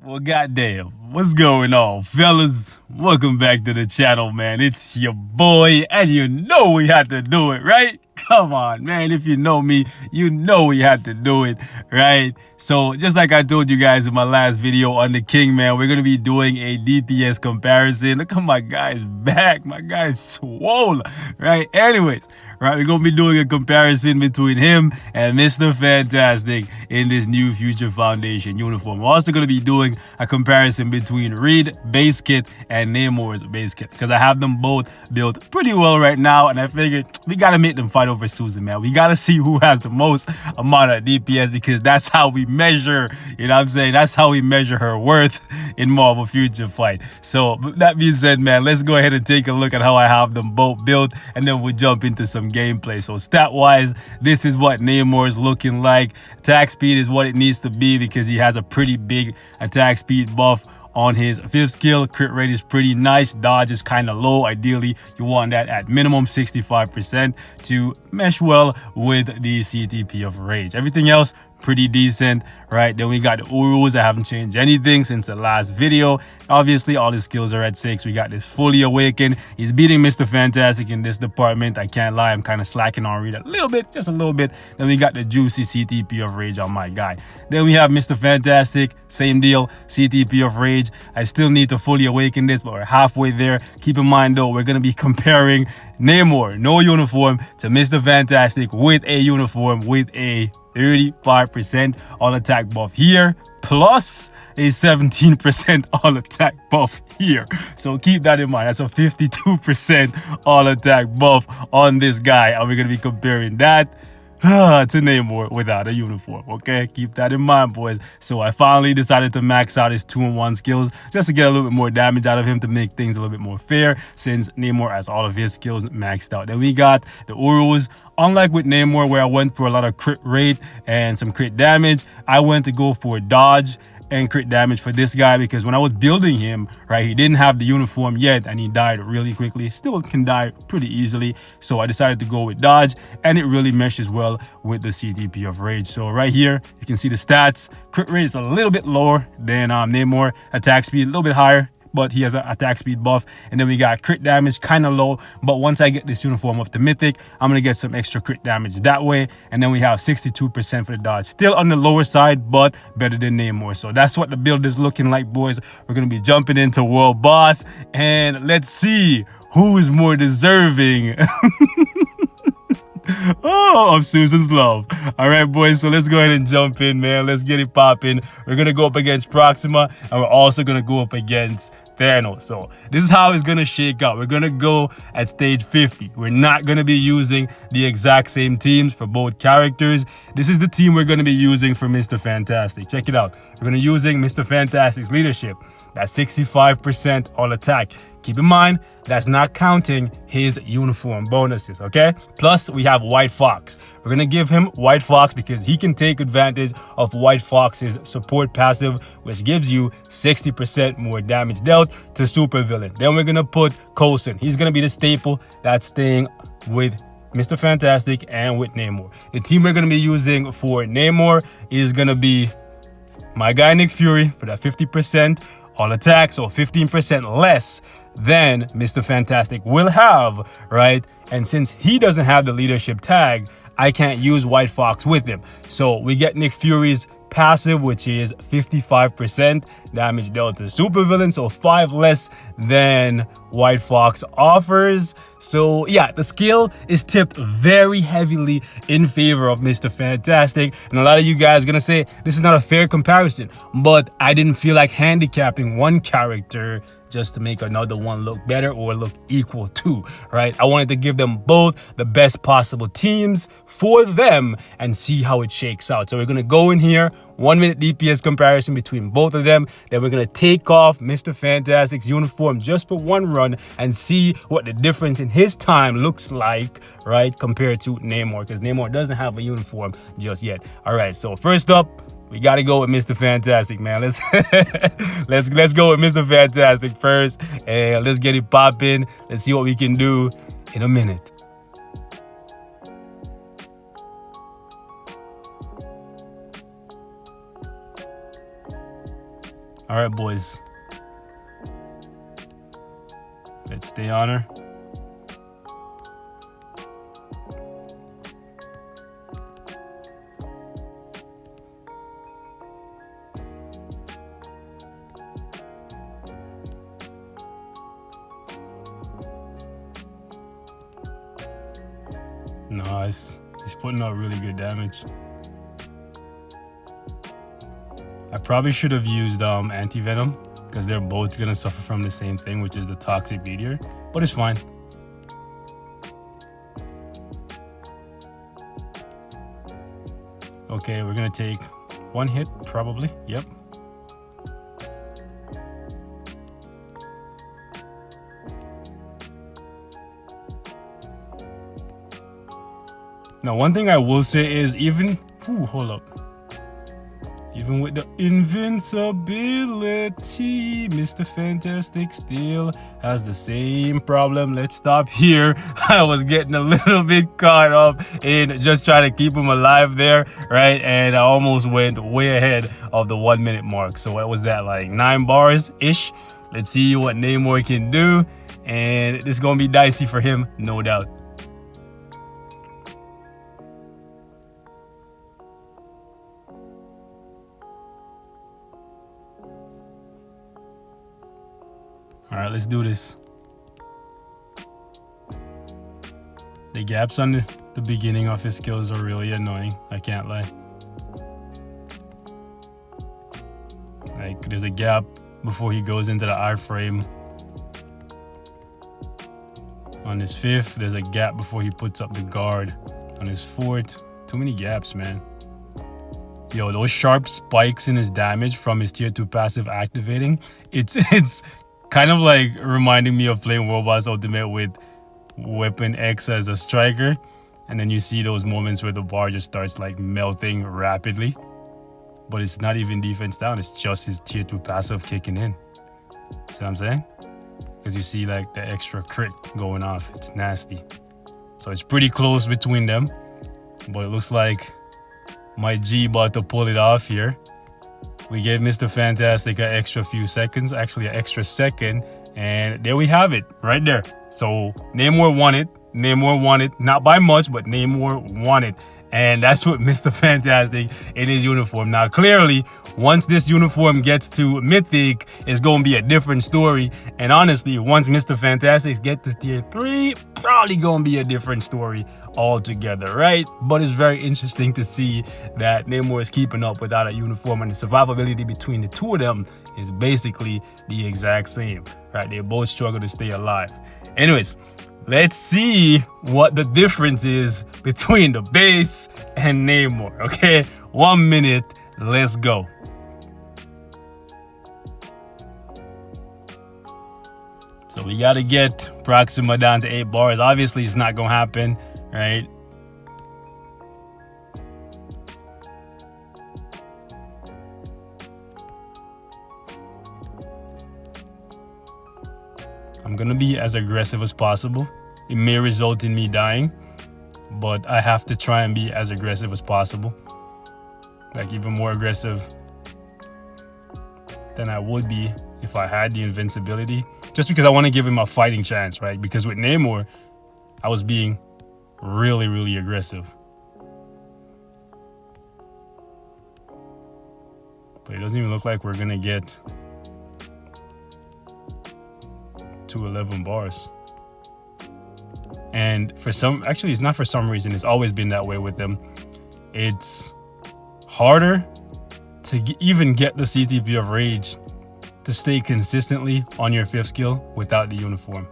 Well, goddamn, what's going on, fellas? Welcome back to the channel, man. It's your boy, and you know we had to do it, right? Come on, man. If you know me, you know we had to do it, right? So, just like I told you guys in my last video on the King, man, we're going to be doing a DPS comparison. Look at my guy's back. My guy's swole, right? Anyways, right, we're going to be doing a comparison between him and Mr. Fantastic in this new Future Foundation uniform. We're also going to be doing a comparison between Reed base kit and Namor's base kit because I have them both built pretty well right now, and I figured we got to make them fight over Susan, man. We got to see who has the most amount of DPS because that's how we measure, you know what I'm saying? That's how we measure her worth in Marvel Future Fight. So, that being said, man, let's go ahead and take a look at how I have them both built, and then we'll jump into some gameplay. So stat-wise, this is what Namor is looking like. Attack speed is what it needs to be because he has a pretty big attack speed buff on his 5th skill. Crit rate is pretty nice. Dodge is kind of low. Ideally, you want that at minimum 65% to mesh well with the CTP of Rage. Everything else, pretty decent, right? Then we got the Urus that haven't changed anything since the last video. Obviously, all his skills are at 6. We got this Fully Awakened. He's beating Mr. Fantastic in this department. I can't lie, I'm kind of slacking on Reed a little bit, just a little bit. Then we got the juicy CTP of Rage on my guy. Then we have Mr. Fantastic, same deal, CTP of Rage. I still need to Fully Awaken this, but we're halfway there. Keep in mind though, we're going to be comparing Namor, no uniform, to Mr. Fantastic with a uniform with a 35% all attack buff here, plus a 17% all attack buff here. So keep that in mind. That's a 52% all attack buff on this guy, and we're gonna be comparing that to Namor without a uniform. Okay, keep that in mind, boys. So I finally decided to max out his 2-in-1 skills just to get a little bit more damage out of him to make things a little bit more fair, since Namor has all of his skills maxed out. Then we got the Urus. Unlike with Namor, where I went for a lot of crit rate and some crit damage, I went to go for dodge and crit damage for this guy because when I was building him, right, he didn't have the uniform yet and he died really quickly. Still can die pretty easily, so I decided to go with dodge, and it really meshes well with the CTP of Rage. So right here you can see the stats. Crit rate is a little bit lower than Namor. Attack speed a little bit higher, but he has an attack speed buff. And then we got crit damage kind of low, but once I get this uniform up to mythic, I'm gonna get some extra crit damage that way. And then we have 62% for the dodge, still on the lower side, but better than Namor. So that's what the build is looking like, boys. We're gonna be jumping into World Boss, and let's see who is more deserving of Susan's love. All right, boys, so let's go ahead and jump in, man. Let's get it popping. We're gonna go up against Proxima, and we're also gonna go up against Thanos. So this is how it's gonna shake out. We're gonna go at stage 50. We're not gonna be using the exact same teams for both characters. This is the team we're gonna be using for Mr. Fantastic. Check it out. We're gonna be using Mr. Fantastic's leadership. That's 65% all attack. Keep in mind, that's not counting his uniform bonuses, okay? Plus, we have White Fox. We're gonna give him White Fox because he can take advantage of White Fox's support passive, which gives you 60% more damage dealt to supervillain. Then we're gonna put Coulson. He's gonna be the staple that's staying with Mr. Fantastic and with Namor. The team we're gonna be using for Namor is gonna be my guy Nick Fury for that 50% all attack, so 15% less than Mr. Fantastic will have, right? And since he doesn't have the leadership tag, I can't use White Fox with him. So we get Nick Fury's passive, which is 55% damage dealt to supervillain, so 5 less than White Fox offers. So yeah, the skill is tipped very heavily in favor of Mr. Fantastic, and a lot of you guys are gonna say this is not a fair comparison, but I didn't feel like handicapping one character just to make another one look better or look equal to, right? I wanted to give them both the best possible teams for them and see how it shakes out. So we're gonna go in here, 1 minute DPS comparison between both of them. Then we're gonna take off Mr. Fantastic's uniform just for one run and see what the difference in his time looks like, right, compared to Namor, because Namor doesn't have a uniform just yet. All right, so first up, we gotta go with Mr. Fantastic, man. Let's let's go with Mr. Fantastic first, and let's get it popping. Let's see what we can do in a minute. All right, boys. Let's stay on her. Nice. He's putting out really good damage. I probably should have used anti-venom because they're both gonna suffer from the same thing, which is the toxic meteor, but it's fine. Okay, we're gonna take one hit probably. Yep. Now, one thing I will say is even with the invincibility, Mr. Fantastic still has the same problem. Let's stop here. I was getting a little bit caught up in just trying to keep him alive there, right? And I almost went way ahead of the 1 minute mark. So what was that, like 9 bars-ish? Let's see what Namor can do. And this is going to be dicey for him, no doubt. All right, let's do this. The gaps on the beginning of his skills are really annoying. I can't lie. Like, there's a gap before he goes into the iframe. On his 5th, there's a gap before he puts up the guard. On his 4th, too many gaps, man. Yo, those sharp spikes in his damage from his tier 2 passive activating, it's kind of like reminding me of playing World Boss Ultimate with Weapon X as a striker. And then you see those moments where the bar just starts like melting rapidly. But it's not even defense down, it's just his tier 2 passive kicking in. See what I'm saying? Because you see like the extra crit going off. It's nasty. So it's pretty close between them. But it looks like my G about to pull it off here. We gave Mr. Fantastic an extra few seconds, actually an extra second, and there we have it, right there. So Namor won it. Namor won it, not by much, but Namor won it. And that's what Mr. Fantastic in his uniform. Now, clearly, once this uniform gets to Mythic, it's going to be a different story. And honestly, once Mr. Fantastic gets to tier 3, probably going to be a different story altogether, right? But it's very interesting to see that Namor is keeping up without a uniform, and the survivability between the two of them is basically the exact same, right? They both struggle to stay alive. Anyways, let's see what the difference is between the base and Namor, okay? 1 minute, let's go. So we got to get Proxima down to 8 bars. Obviously, it's not going to happen, right? I'm going to be as aggressive as possible. It may result in me dying, but I have to try and be as aggressive as possible. Like even more aggressive than I would be if I had the invincibility. Just because I want to give him a fighting chance, right? Because with Namor, I was being really, really aggressive. But it doesn't even look like we're going to get to 11 bars. And for some, actually it's not for some reason, it's always been that way with them. It's harder to even get the CTP of Rage to stay consistently on your 5th skill without the uniform.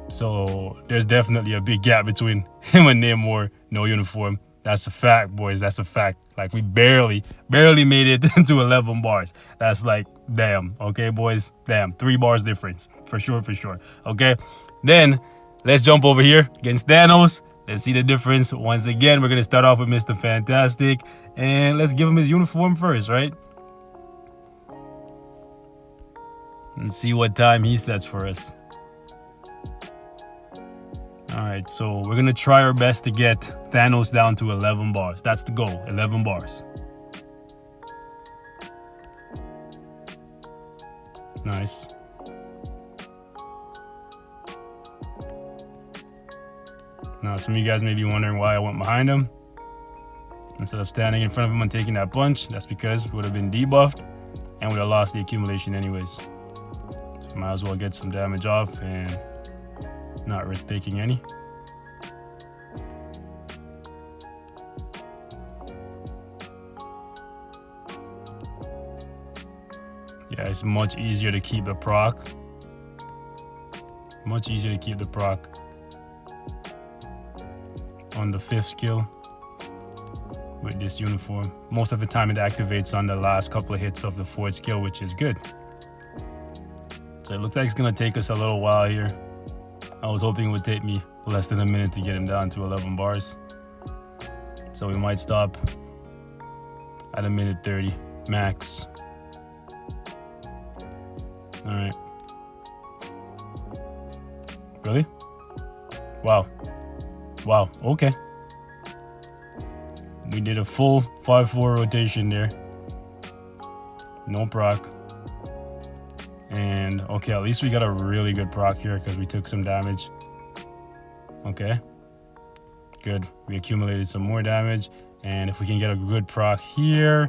So there's definitely a big gap between him and Namor, no uniform. That's a fact, boys, that's a fact. Like we barely made it to 11 bars. That's like, damn, okay, boys, damn, 3 bars difference, for sure, okay? Then let's jump over here against Thanos. Let's see the difference. Once again, we're gonna start off with Mr. Fantastic, and let's give him his uniform first, right? And see what time he sets for us. All right, so we're gonna try our best to get Thanos down to 11 bars. That's the goal, 11 bars. Nice. Now, some of you guys may be wondering why I went behind him instead of standing in front of him and taking that punch. That's because we would have been debuffed and would have lost the accumulation anyways. So might as well get some damage off and not risk taking any. Yeah, it's much easier to keep the proc. Much easier to keep the proc on the 5th skill with this uniform. Most of the time it activates on the last couple of hits of the 4th skill, which is good. So it looks like it's gonna take us a little while here. I was hoping it would take me less than a minute to get him down to 11 bars. So we might stop at 1:30 max. All right. Really? Wow. Wow, okay. We did a full 5-4 rotation there. No proc. And okay, at least we got a really good proc here because we took some damage. Okay. Good. We accumulated some more damage. And if we can get a good proc here.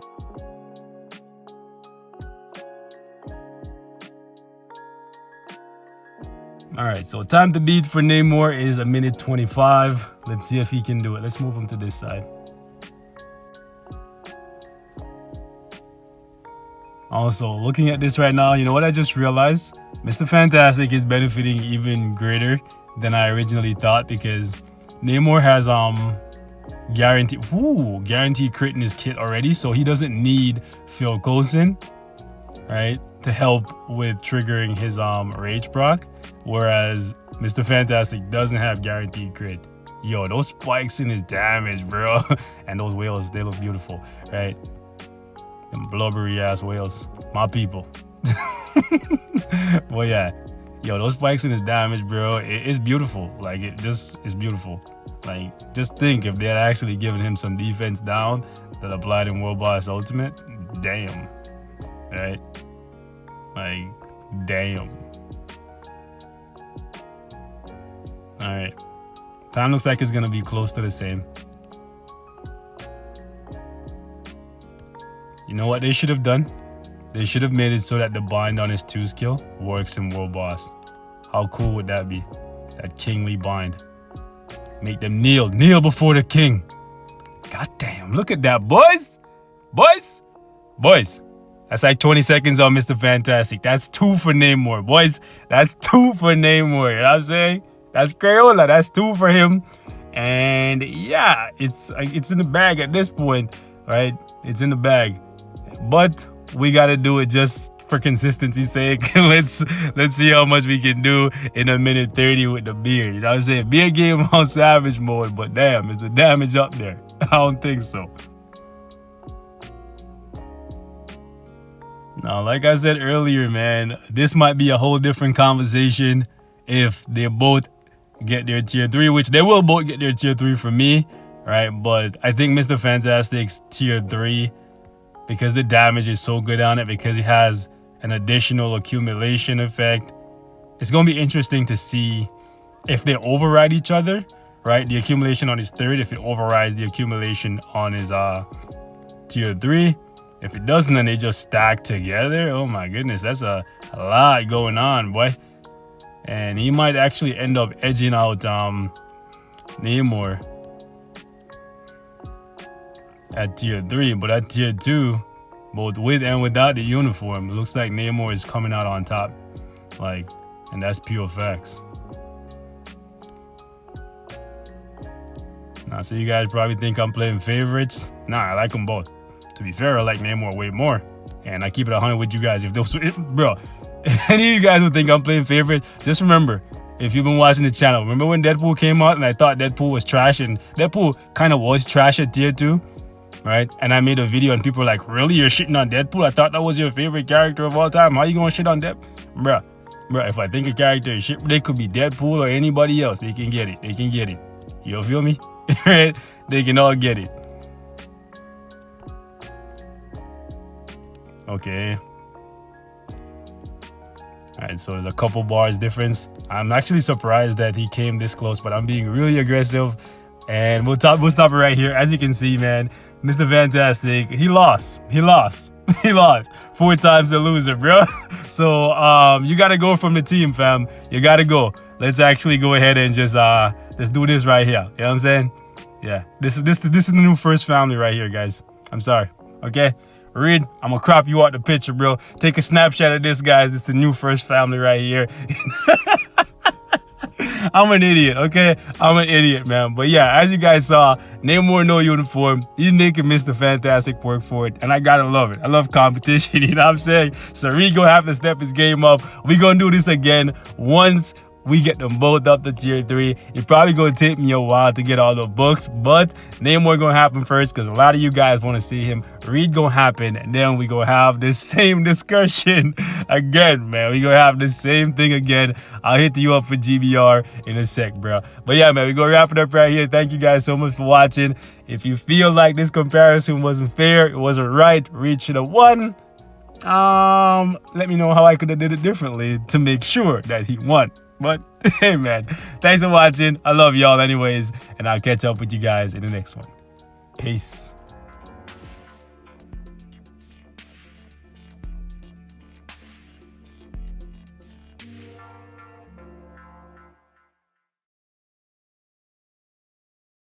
All right, so time to beat for Namor is 1:25. Let's see if he can do it. Let's move him to this side. Also, looking at this right now, you know what I just realized? Mr. Fantastic is benefiting even greater than I originally thought because Namor has guaranteed crit in his kit already, so he doesn't need Phil Coulson, right, to help with triggering his rage proc. Whereas Mr. Fantastic doesn't have guaranteed crit. Yo, those spikes in his damage, bro. And those whales, they look beautiful, right? Them blubbery ass whales. My people. Well, yeah. Yo, those spikes in his damage, bro, it's beautiful. Like, it just is beautiful. Like, just think if they had actually given him some defense down that applied in World Boss Ultimate. Damn. Right? Like, damn. Alright. Time looks like it's gonna be close to the same. You know what they should have done? They should have made it so that the bind on his 2 skill works in World Boss. How cool would that be? That kingly bind. Make them kneel before the king. God damn, look at that, boys! Boys! That's like 20 seconds on Mr. Fantastic. That's 2 for Namor, boys. That's 2 for Namor, you know what I'm saying? That's Crayola. That's 2 for him. And yeah, it's in the bag at this point, right? It's in the bag. But we got to do it just for consistency's sake. let's see how much we can do in 1:30 with the beard. You know what I'm saying? Beard game on savage mode, but damn, is the damage up there? I don't think so. Now, like I said earlier, man, this might be a whole different conversation if they both get their tier 3, which they will both get their tier 3 for me, right? But I think Mr. Fantastic's tier 3, because the damage is so good on it, because he has an additional accumulation effect, it's going to be interesting to see if they override each other, right? The accumulation on his 3rd, if it overrides the accumulation on his tier 3. If it doesn't, then they just stack together. Oh my goodness, that's a lot going on, boy. And he might actually end up edging out Namor at tier 3, but at tier 2, both with and without the uniform, it looks like Namor is coming out on top. Like, and that's pure facts. Now, so you guys probably think I'm playing favorites. Nah, I like them both. To be fair, I like Namor way more. And I keep it 100 with you guys. If those, bro, any of you guys would think I'm playing favorite, just remember, if you've been watching the channel, remember when Deadpool came out and I thought Deadpool was trash, and Deadpool kind of was trash at tier 2, right? And I made a video and people were like, really, you're shitting on Deadpool? I thought that was your favorite character of all time. How you gonna shit on Deadpool? Bruh, if I think a character is shit, they could be Deadpool or anybody else. They can get it. You feel me? Right? They can all get it. Okay. All right, so there's a couple bars difference. I'm actually surprised that he came this close, but I'm being really aggressive. And we'll stop it right here. As you can see, man, Mr. Fantastic, he lost. He lost. 4 times the loser, bro. So you gotta go from the team, fam. You gotta go. Let's actually go ahead and just let's do this right here. You know what I'm saying? Yeah. This is the new first family right here, guys. I'm sorry. Okay? Reed, I'm gonna crop you out the picture, bro. Take a snapshot of this, guys. This is the new first family right here. I'm an idiot, okay? I'm an idiot, man. But yeah, as you guys saw, Namor no uniform. He's making Mr. Fantastic work for it. And I gotta love it. I love competition, you know what I'm saying? So Reed gonna have to step his game up. We gonna do this again once we get them both up to tier 3. It's probably gonna take me a while to get all the books, but Namor gonna happen first because a lot of you guys want to see him. Reed gonna happen, and then we gonna have this same discussion again, man. We gonna have the same thing again. I'll hit you up for GBR in a sec, bro. But yeah, man, we gonna wrap it up right here. Thank you guys so much for watching. If you feel like this comparison wasn't fair, it wasn't right, Reed should have won. Let me know how I could have did it differently to make sure that he won. But hey, man, thanks for watching. I love y'all anyways, and I'll catch up with you guys in the next one. Peace.